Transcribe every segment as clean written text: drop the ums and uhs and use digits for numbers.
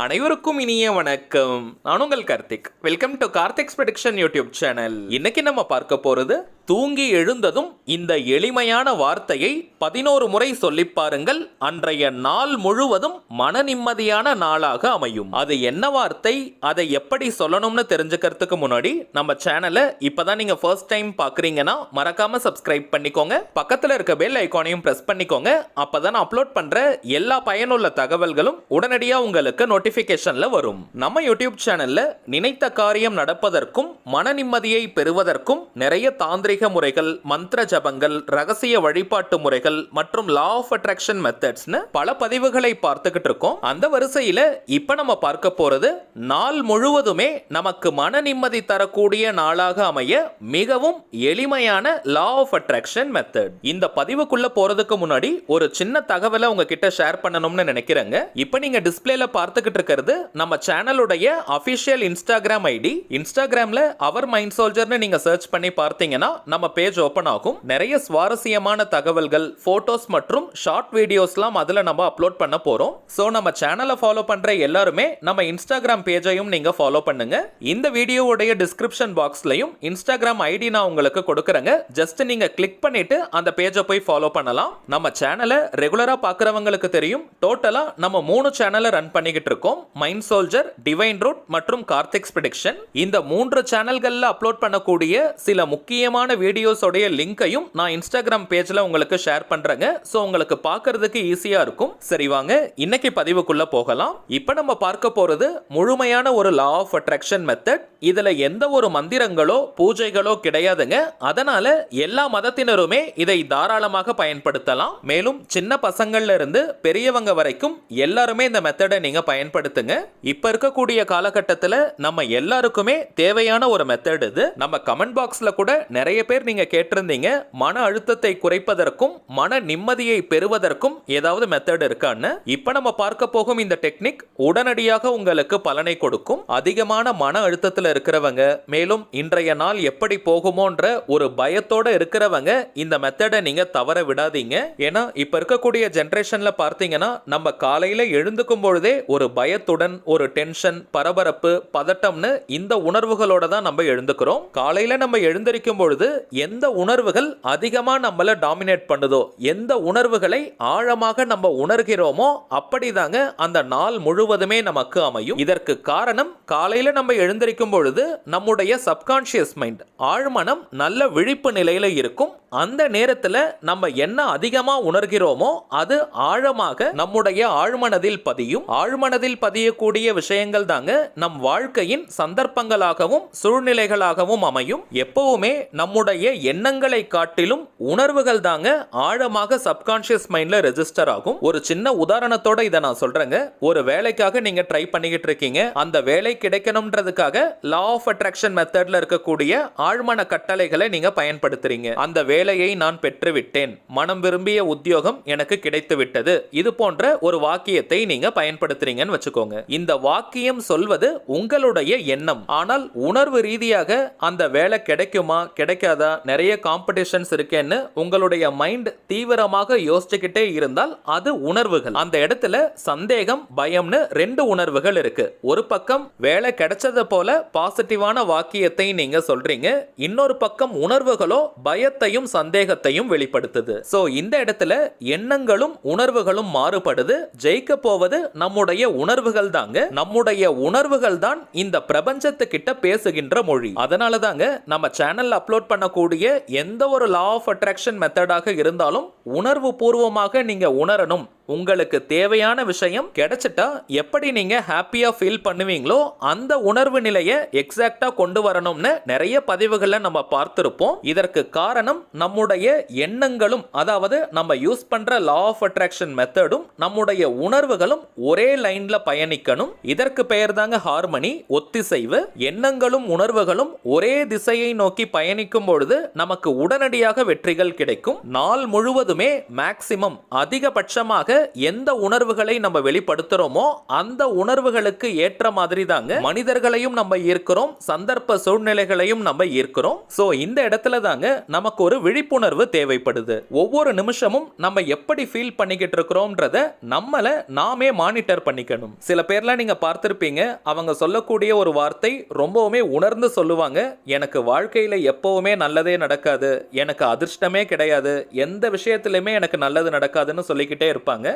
அனைவருக்கும் இனிய வணக்கம். நான் உங்கள் Karthik. Welcome to Karthik's prediction YouTube channel. இன்னைக்கு நம்ம பார்க்க போறது தூங்கி எழுந்ததும் இந்த எளிமையான வார்த்தையை 11 முறை சொல்லி பாருங்கள். அன்றைய நாள் முழுவதும் மன நிம்மதியான நாளாக அமையும். அது என்ன வார்த்தை, அதை எப்படி சொல்லணும்னு தெரிஞ்சுக்கிறதுக்கு முன்னாடி நம்ம சேனலை இப்பதான் நீங்க ஃபர்ஸ்ட் டைம் பாக்குறீங்கன்னா மறக்காம சப்ஸ்கிரைப் பண்ணிக்கோங்க. பக்கத்துல இருக்க பெல் ஐகானையும் பிரஸ் பண்ணிக்கோங்க. அப்பதான் அப்லோட் பண்ற எல்லா பயனுள்ள தகவல்களும் உடனடியா உங்களுக்கு நோட்டிபிகேஷன்ல வரும். நம்ம யூடியூப் சேனல்ல நினைத்த காரியம் நடப்பதற்கும் மன நிம்மதியை பெறுவதற்கும் நிறைய தாந்திரிக முறைகள், மந்திர ஜபங்கள், ரகசிய வழிபாட்டு முறைகள் மற்றும் லா ஆஃப் அட்ராக்ஷன் மெத்தட்ஸ்னு பல பதிவுகளை பார்த்துக்கிட்டு இருக்கோம். அந்த வரிசையில இப்ப நம்ம பார்க்க போறது நாள் முழுவதுமே நமக்கு மன நிம்மதி தரக்கூடிய நாளாக அமைய மிகவும் எளிமையான லா ஆஃப் அட்ராக்ஷன் மெத்தட். இந்த பதிவுக்குள்ள போறதுக்கு முன்னாடி ஒரு சின்ன தகவலை உங்ககிட்ட ஷேர் பண்ணணும்னு நினைக்கிறேங்க. இப்ப நீங்க டிஸ்பிளேல பார்த்துக்கிட்டு இருக்கிறது நம்ம சேனலுடைய அபிஷியல் இன்ஸ்டாகிராம் ஐடி. இன்ஸ்டாகிராம்ல அவர் மைண்ட் சோல்ஜர்னு நீங்க சர்ச் பண்ணி பார்த்தீங்கன்னா நம்ம பேஜ் ஓபன் ஆகும். நிறைய சுவாரஸ்யமான தகவல்கள், போட்டோஸ் மற்றும் ஷார்ட் வீடியோஸ்லாம் அதுல நம்ம அப்லோட் பண்ண போறோம். சோ நம்ம சேனலை ஃபாலோ பண்ற எல்லாருமே நம்ம இன்ஸ்டாகிராம் பேஜையும் நீங்க ஃபாலோ பண்ணுங்க. இந்த வீடியோவுடைய டிஸ்கிரிப்ஷன் பாக்ஸ்லயும் இன்ஸ்டாகிராம் ஐடி நான் உங்களுக்கு கொடுக்கறேங்க. ஜஸ்ட் நீங்க கிளிக் பண்ணிட்டு அந்த பேஜை போய் ஃபாலோ பண்ணலாம். நம்ம சேனலை ரெகுலரா பார்க்கறவங்களுக்கு தெரியும், டோட்டலா நம்ம 3 சேனலை ரன் பண்ணிக்கிட்டு இருக்கோம். மைண்ட் சோல்ஜர், டிவைன் ரூட் மற்றும் கார்த்திக்ஸ் ப்ரெடிக்ஷன். இந்த 3 சேனல்கள்ல அப்லோட் பண்ணக்கூடிய சில முக்கியமான வீடியோஸோடைய லிங்கையும் நான் இன்ஸ்டாகிராம் பேஜ்ல உங்களுக்கு ஷேர் பண்றேங்க. சோ உங்களுக்கு பார்க்கிறதுக்கு ஈஸியா இருக்கும். சரி வாங்க இன்னைக்கு பதிவுக்குள்ள போகலாம். இப்போ நம்ம பார்க்க போறது முழுமையான ஒரு லா ஆஃப் அட்ராக்ஷன் மெத்தட். இதுல எந்த ஒரு மந்திரங்களோ பூஜைகளோ கிடையாதுங்க. அதனால எல்லா மதத்தினருமே இதை தாராளமாக பயன்படுத்தலாம். மேலும் சின்ன பசங்கள்ல இருந்து பெரியவங்க வரைக்கும் எல்லாருமே இந்த மெத்தடை நீங்க பயன்படுத்துங்க. இப்ப இருக்கக்கூடிய காலகட்டத்தில் நம்ம எல்லாருக்குமே தேவையான ஒரு மெத்தட் இது. நம்ம கமெண்ட் பாக்ஸ்ல கூட நிறைய பேர் நீங்க கேட்டிருந்தீங்க, மன அழுத்தத்தை குறைப்பதற்கும் மன நிம்மதியை பெறுவதற்கும் ஏதாவது மெத்தட் இருக்கான்னு. இப்ப நம்ம பார்க்க போகும் இந்த டெக்னிக் உடனடியாக உங்களுக்கு பலனை கொடுக்கும். அதிகமான மன அழுத்தத்தில் இருக்கிறவங்க, மேலும் இன்றைய நாள் எப்படி போகுமோன்ற ஒரு பயத்தோட இருக்கிறவங்க இந்த மெத்தடை நீங்க தவற விடாதீங்க. ஏன்னா இப்ப இருக்கக்கூடிய ஜெனரேஷன்ல பார்த்தீங்கன்னா நம்ம காலையில எழுந்துக்கும் பொழுதே ஒரு பயத்துடன், ஒரு டென்ஷன், பரபரப்பு, பதட்டம்னு இந்த உணர்வுகளோட தான் நம்ம எழுந்துக்கிறோம். காலையில நம்ம எழுந்திருக்கும் பொழுது எந்த உணர்வுகள் அதிகமா நம்மள டாமினேட் பண்ணுதோ, எந்த உணர்வுகளை ஆழமாக நம்ம உணர்கிறோமோ அப்படிதாங்க அந்த நாள் முழுவதுமே நமக்கு அமையும். இதற்கு காரணம், காலையில நம்ம எழுந்திருக்கும் பொழுது நம்முடைய சப்கான்ஷியஸ் மைண்ட், ஆழ்மனம் நல்ல விழிப்பு நிலையில இருக்கும். அந்த நேரத்துல நம்ம என்ன அதிகமா உணர்கிறோமோ அது ஆழமாக நம்முடைய ஆழ்மனதில் பதியும். ஆழ்மனதில் பதியக்கூடிய விஷயங்கள் தாங்க நம் வாழ்க்கையின் சந்தர்ப்பங்களாகவும் சூழ்நிலைகளாகவும் அமையும். எப்பவுமே நம்முடைய எண்ணங்களை காட்டிலும் உணர்வுகள் தாங்க ஆழமாக சப்கான்ஷியஸ் மைண்ட்ல ரெஜிஸ்டர் ஆகும். ஒரு சின்ன உதாரணத்தோட இதை நான் சொல்றேங்க. ஒரு வேலைக்காக நீங்க ட்ரை பண்ணிக்கிட்டு இருக்கீங்க. அந்த வேலை கிடைக்கணும்ன்றதுக்காக லா ஆஃப் அட்ராக்ஷன் மெத்தட்ல இருக்கக்கூடிய ஆழ்மன கட்டளைகளை நீங்க பயன்படுத்துறீங்க. அந்த வேலையை நான் பெற்றுவிட்டேன், மனம் விரும்பிய உத்தியோகம் எனக்கு கிடைத்து விட்டது, இது போன்ற ஒரு வாக்கியத்தை நீங்க பயன்படுத்துறீங்கன்னு வச்சுக்கோங்க. இந்த வாக்கியம் சொல்வது உங்களுடைய எண்ணம். ஆனால் உணர்வு ரீதியாக அந்த வேலை கிடைக்குமா கிடைக்காதா, நிறைய காம்படிஷன்ஸ் இருக்கேன்னு உங்களுடைய மைண்ட் தீவிரமாக யோசிச்சுக்கிட்டே இருந்தால் அது உணர்வுகள். அந்த இடத்துல சந்தேகம், பயம்னு 2 உணர்வுகள் இருக்கு. ஒரு பக்கம் வேலை கிடைச்சது போல பாசிட்டிவான வாக்கியத்தை நீங்க சொல்றீங்க, இன்னொரு பக்கம் உணர்வுகளோ பயத்தையும் சந்தேகத்தையும் வெளிப்படுத்துது. சோ இந்த இடத்துல எண்ணங்களும் உணர்வுகளும் மாறுபடுது. ஜெயிக்க போவது நம்முடைய உணர்வுகள் தாங்க. நம்முடைய உணர்வுகள் தான் இந்த பிரபஞ்சத்துக்கிட்ட பேசுகின்ற மொழி. அதனால தாங்க நம்ம சேனல்ல அப்லோட் பண்ணக்கூடிய எந்த ஒரு லா ஆஃப் அட்ராக்ஷன் மெத்தடாக இருந்தாலும் உணர்வு பூர்வமாக நீங்க உணரணும். உங்களுக்கு தேவையான விஷயம் கிடைச்சிட்டா எப்படி நீங்க ஹாப்பியா ஃபீல் பண்ணுவீங்களோ அந்த உணர்வு நிலையை எக்ஸாக்ட்டா கொண்டு வரணும்னு நிறைய பதிவுகளை நம்ம பார்த்திருப்போம். இதற்கு காரணம் நம்முடைய எண்ணங்களும், அதாவது நம்ம யூஸ் பண்ற லா ஆஃப் அட்ராக்ஷன் மெத்தடும் நம்முடைய உணர்வுகளும் ஒரே லைன்ல பயணிக்கணும். இதற்கு பெயர் தாங்க ஹார்மனி, ஒத்திசைவு. எண்ணங்களும் உணர்வுகளும் ஒரே திசையை நோக்கி பயணிக்கும் கடைபிடிக்கும் பொழுது நமக்கு உடனடியாக வெற்றிகள் கிடைக்கும். நாள் முழுவதுமே மேக்சிமம் அதிகபட்சமாக எந்த உணர்வுகளை நம்ம வெளிப்படுத்துறோமோ அந்த உணர்வுகளுக்கு ஏற்ற மாதிரி தாங்க மனிதர்களையும் நம்ம ஈர்க்கிறோம், சந்தர்ப்ப சூழ்நிலைகளையும் நம்ம ஈர்க்கிறோம். சோ இந்த இடத்துல தாங்க நமக்கு ஒரு விழிப்புணர்வு தேவைப்படுது. ஒவ்வொரு நிமிஷமும் நம்ம எப்படி ஃபீல் பண்ணிக்கிட்டு இருக்கிறோம்ன்றத நம்மள நாமே மானிட்டர் பண்ணிக்கணும். சில பேர்லாம் நீங்க பார்த்திருப்பீங்க, அவங்க சொல்லக்கூடிய ஒரு வார்த்தை ரொம்பவுமே உணர்ந்து சொல்லுவாங்க. எனக்கு வாழ்க்கையில எப்பவுமே நல்லதே நடக்காது, எனக்கு அதிர்ஷ்டமே கிடையாது, எந்த விஷயத்திலுமே எனக்கு நல்லது நடக்காதுன்னு சொல்லிக்கிட்டே இருப்பாங்க.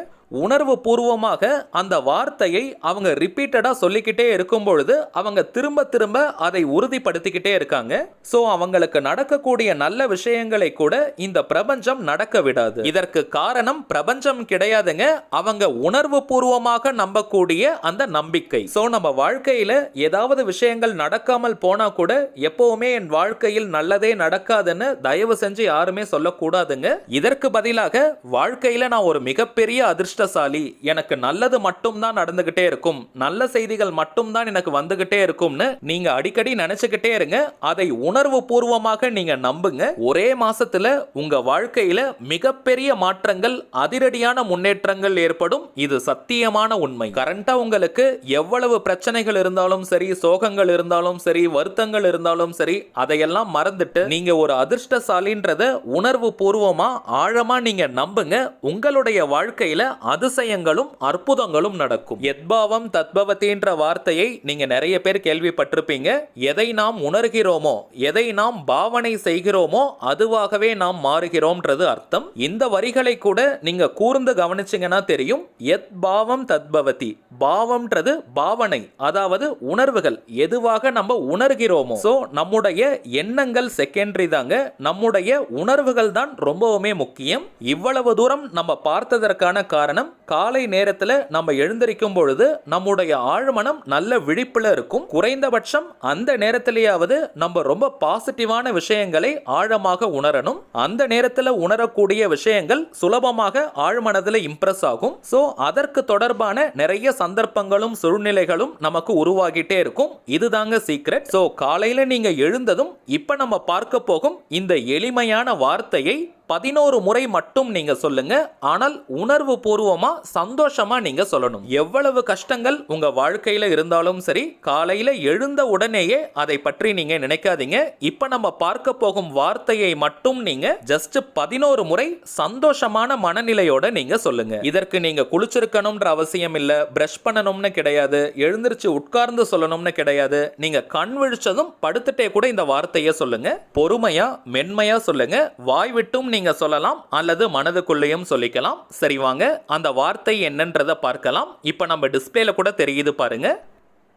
உணர்வு பூர்வமாக அந்த வார்த்தையை அவங்க ரிப்பீட்டடா சொல்லிக்கிட்டே இருக்கும் பொழுது அவங்க திரும்ப திரும்ப அதை உறுதிப்படுத்திக்கிட்டே இருக்காங்க. சோ அவங்களுக்கு நடக்கக்கூடிய நல்ல விஷயங்களை கூட இந்த பிரபஞ்சம் நடக்க விடாது. இதற்கு காரணம் பிரபஞ்சம் கிடையாதுங்க, அவங்க உணர்வு பூர்வமாக நம்பக்கூடிய அந்த நம்பிக்கை. சோ நம்ம வாழ்க்கையில ஏதாவது விஷயங்கள் நடக்காமல் போனா கூட எப்பவுமே என் வாழ்க்கையில் நல்லதே நடக்காதுன்னு தயவு செஞ்சு யாருமே சொல்லக்கூடாதுங்க. இதற்கு பதிலாக வாழ்க்கையில நான் ஒரு மிகப்பெரிய அதிர்ஷ்டசாலி, எனக்கு நல்லது மட்டும் தான் நடந்துகிட்டே இருக்கும், நல்ல செய்திகள் மட்டும் தான் எனக்கு வந்துகிட்டே இருக்கும்னு நீங்க அடிக்கடி நினைச்சுக்கிட்டே இருங்க. அதை உணர்வு பூர்வமாக நீங்க நம்புங்க. ஒரே மாசத்துல உங்க வாழ்க்கையில மிகப்பெரிய மாற்றங்கள், அதிரடியான முன்னேற்றங்கள் ஏற்படும். இது சத்தியமான உண்மை. கரண்டா உங்களுக்கு எவ்வளவு பிரச்சனைகள் இருந்தாலும் சரி, சோகங்கள் இருந்தாலும் சரி, வருத்தங்கள் இருந்தாலும் சரி, அதையெல்லாம் மறந்துட்டு நீங்க ஒரு அதிர்ஷ்டசாலின்றத உணர்வு பூர்வமா ஆழமா நீங்க நம்புங்க. உங்களுடைய வாழ்க்கையில அதிசயங்களும் அற்புதங்களும் நடக்கும். எத்பாவம் தத்பவதின்ற வார்த்தையை நீங்க நிறைய பேர் கேள்விப்பட்டிருப்பீங்க. எதை நாம் உணர்கிறோமோ, எதை நாம் பாவனை செய்கிறோமோ அதுவாகவே நாம் மாறுகிறோம்ன்றது அர்த்தம். இந்த வரிகளை கூட நீங்க கூர்ந்து கவனிச்சீங்கன்னா தெரியும். எத்பாவம் தத்பவதி, பாவம்ன்றது பாவனை, அதாவது உணர்வுகள், எதுவாக நம்ம உணர்கிறோமோ. சோ நம்முடைய எண்ணங்கள் செகண்டரி தாங்க, நம்முடைய உணர்வுகள் தான் ரொம்பவுமே முக்கியம். இவ்வளவு தூரம் நம்ம பார்த்ததற்கான காரணம், காலை நேரத்துல நம்ம எழுந்திருக்கும் பொழுது நம்முடைய ஆழ்மனம் நல்ல விழிப்புல இருக்கும். குறைந்தபட்சம் அந்த நேரத்திலேயாவது நம்ம ரொம்ப பாசிட்டிவான விஷயங்களை ஆழமாக உணரணும். அந்த நேரத்துல உணரக்கூடிய விஷயங்கள் சுலபமாக ஆழ்மனதில் இம்ப்ரெஸ் ஆகும். சோ அதற்கு தொடர்பான நிறைய சந்தர்ப்பங்களும் சூழ்நிலைகளும் நமக்கு உருவாகிட்டே இருக்கும். இதுதாங்க சீக்ரெட். சோ காலையில நீங்க எழுந்ததும் இப்ப நம்ம பார்க்க போகும் இந்த எளிமையான வார்த்தையை 11 முறை மட்டும் நீங்க சொல்லுங்க. ஆனால் உணர்வு பூர்வமா சந்தோஷமா நீங்க சொல்லணும். எவ்வளவு கஷ்டங்கள் உங்க வாழ்க்கையில இருந்தாலும் சரி, காலையில எழுந்த உடனேயே அதை பற்றி நீங்க நினைக்காதீங்க. இப்ப நம்ம பார்க்க போகும் வார்த்தையை மட்டும் நீங்க ஜஸ்ட் 11 முறை சந்தோஷமான மனநிலையோட நீங்க சொல்லுங்க. இதற்கு நீங்க குளிச்சிருக்கணும்ன்ற அவசியம் இல்ல, பிரஷ் பண்ணணும்னு கிடையாது, எழுந்திருச்சு உட்கார்ந்து சொல்லணும்னு கிடையாது. நீங்க கண் விழிச்சதும் படுத்துட்டே கூட இந்த வார்த்தையை சொல்லுங்க. பொறுமையா மென்மையா சொல்லுங்க. வாய் விட்டும் நீங்க சொல்லலாம் அல்லது மனதுக்குள்ளேயும் சொல்லிக்கலாம். சரி வாங்க அந்த வார்த்தை என்னன்றதை பார்க்கலாம். இப்ப நம்ம டிஸ்பிளேல கூட தெரியுது பாருங்க.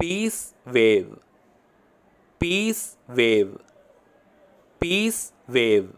Peace wave, peace wave, peace wave.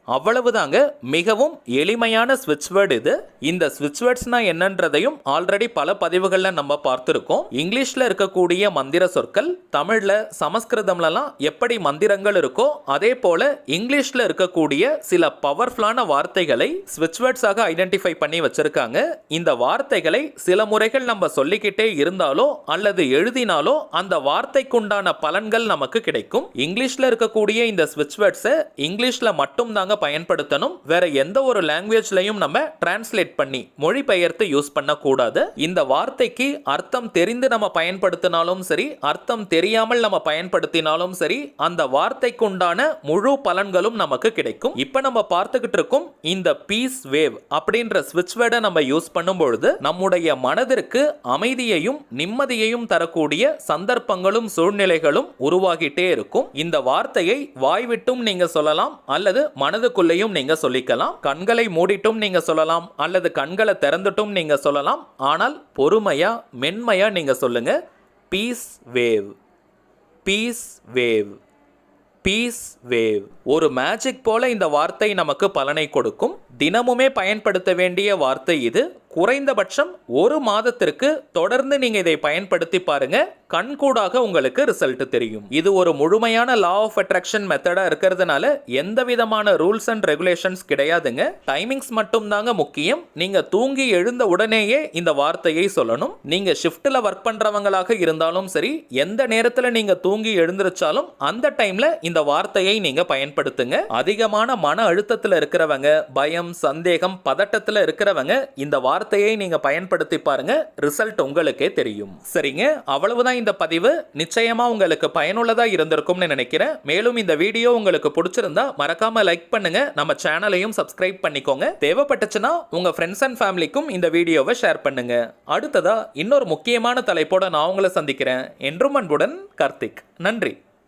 அவ்வளவுதாங்க. மிகவும் எளிமையான ஸ்விட்ச் வேர்டு இது. இந்த ஸ்விட்ச் வேர்ட்ஸ்னா என்னன்றதையும் ஆல்ரெடி பல பதிவுகள்ல நம்ம பார்த்திருக்கோம். இங்கிலீஷ்ல இருக்கக்கூடிய மந்திர சொற்கள் தமிழ்ல சமஸ்கிருதம்லாம் எப்படி மந்திரங்கள் இருக்கோ அதே போல இங்கிலீஷ்ல இருக்கக்கூடிய சில பவர்ஃபுல்லான வார்த்தைகளை ஸ்விட்ச் வேர்ட்ஸாக ஐடென்டிஃபை பண்ணி வச்சிருக்காங்க. இந்த வார்த்தைகளை சில முறைகள் நம்ம சொல்லிக்கிட்டே இருந்தாலோ அல்லது எழுதினாலோ அந்த வார்த்தைக்குண்டான பலன்கள் நமக்கு கிடைக்கும். இங்கிலீஷ்ல இருக்கக்கூடிய இந்த ஸ்விட்ச் வேர்ட்ஸை இங்கிலீஷ்ல மட்டும் தாங்க பயன்படுத்தணும். வேற எந்த ஒரு லாங்குவேஜ்லயும் நம்ம டிரான்ஸ்லேட் பண்ணி மொழிபெயர்த்து யூஸ் பண்ண கூடாது. இந்த வார்த்தைக்கு அர்த்தம் தெரிந்து நம்ம பயன்படுத்தினாலும் சரி, அர்த்தம் தெரியாமல் நம்ம பயன்படுத்தினாலும் சரி, அந்த வார்த்தைக்கு உண்டான முழு பலன்களும் நமக்கு கிடைக்கும். இப்ப நம்ம பார்த்துக்கிட்டு இருக்கும் இந்த பீஸ் வேவ் அப்படின்ற ஸ்விட்ச் வேர்டை நம்ம யூஸ் பண்ணும் பொழுது நம்முடைய மனதிற்கு அமைதியையும் நிம்மதியையும் தரக்கூடிய சந்தர்ப்பங்களும் சூழ்நிலைகளும் உருவாகிட்டே இருக்கும். இந்த வார்த்தையை வாய்விட்டும் நீங்க சொல்லலாம் அல்லது மனதுக்குள்ளேயும் நீங்க சொல்லிக்கலாம். கண்களை மூடிட்டும் நீங்க சொல்லலாம் அல்லது கண்களை திறந்துட்டும் நீங்க சொல்லலாம். ஆனால் பொறுமையா மென்மையா நீங்க சொல்லுங்க. Peace wave, peace wave, peace wave. ஒரு மேஜிக் போல இந்த வார்த்தை நமக்கு பலனை கொடுக்கும். தினமுமே பயன்படுத்த வேண்டிய வார்த்தை இது. குறைந்தபட்சம் ஒரு மாதத்திற்கு தொடர்ந்து நீங்க இதை பயன்படுத்தி பாருங்க. கண்கூடாக உங்களுக்கு ரிசல்ட் தெரியும். இது ஒரு முழுமையான லா ஆஃப் அட்ராக்ஷன் மெத்தடா இருக்கிறதுனால எந்த விதமான ரூல்ஸ் அண்ட் ரெகுலேஷன்ஸ் கிடையாதுங்க. டைமிங்ஸ் மட்டும் தாங்க முக்கியம். நீங்க தூங்கி எழுந்த உடனேயே இந்த வார்த்தையை சொல்லணும். நீங்க ஷிஃப்ட்ல ஒர்க் பண்றவங்களாக இருந்தாலும் சரி, எந்த நேரத்துல நீங்க தூங்கி எழுந்திருச்சாலும் அந்த டைம்ல இந்த வார்த்தையை நீங்க பயன்படுத்துங்க. அதிகமான மன அழுத்தத்துல இருக்கிறவங்க, பயம், சந்தேகம், பதட்டத்துல இருக்கிறவங்க இந்த வார்த்தையை நீங்க பயன்படுத்தி பாருங்க. ரிசல்ட் உங்களுக்கே தெரியும். சரிங்க, அவ்வளவுதான் இந்த பதிவு. நிச்சயமா உங்களுக்கு பயனுள்ளதா இருந்திருக்கும்னு நினைக்கிறேன். மேலும் இந்த வீடியோ உங்களுக்கு பிடிச்சிருந்தா மறக்காம லைக் பண்ணுங்க. நம்ம சேனலையும் சப்ஸ்கிரைப் பண்ணிக்கோங்க. தேவைப்பட்டுச்சுன்னா உங்க ஃப்ரெண்ட்ஸ் அண்ட் ஃபேமிலிக்கும் இந்த வீடியோவை ஷேர் பண்ணுங்க. அடுத்ததா இன்னொரு முக்கியமான தலைப்போட நான் உங்களை சந்திக்கிறேன். என்றும் அன்புடன் கார்த்திக். நன்றி.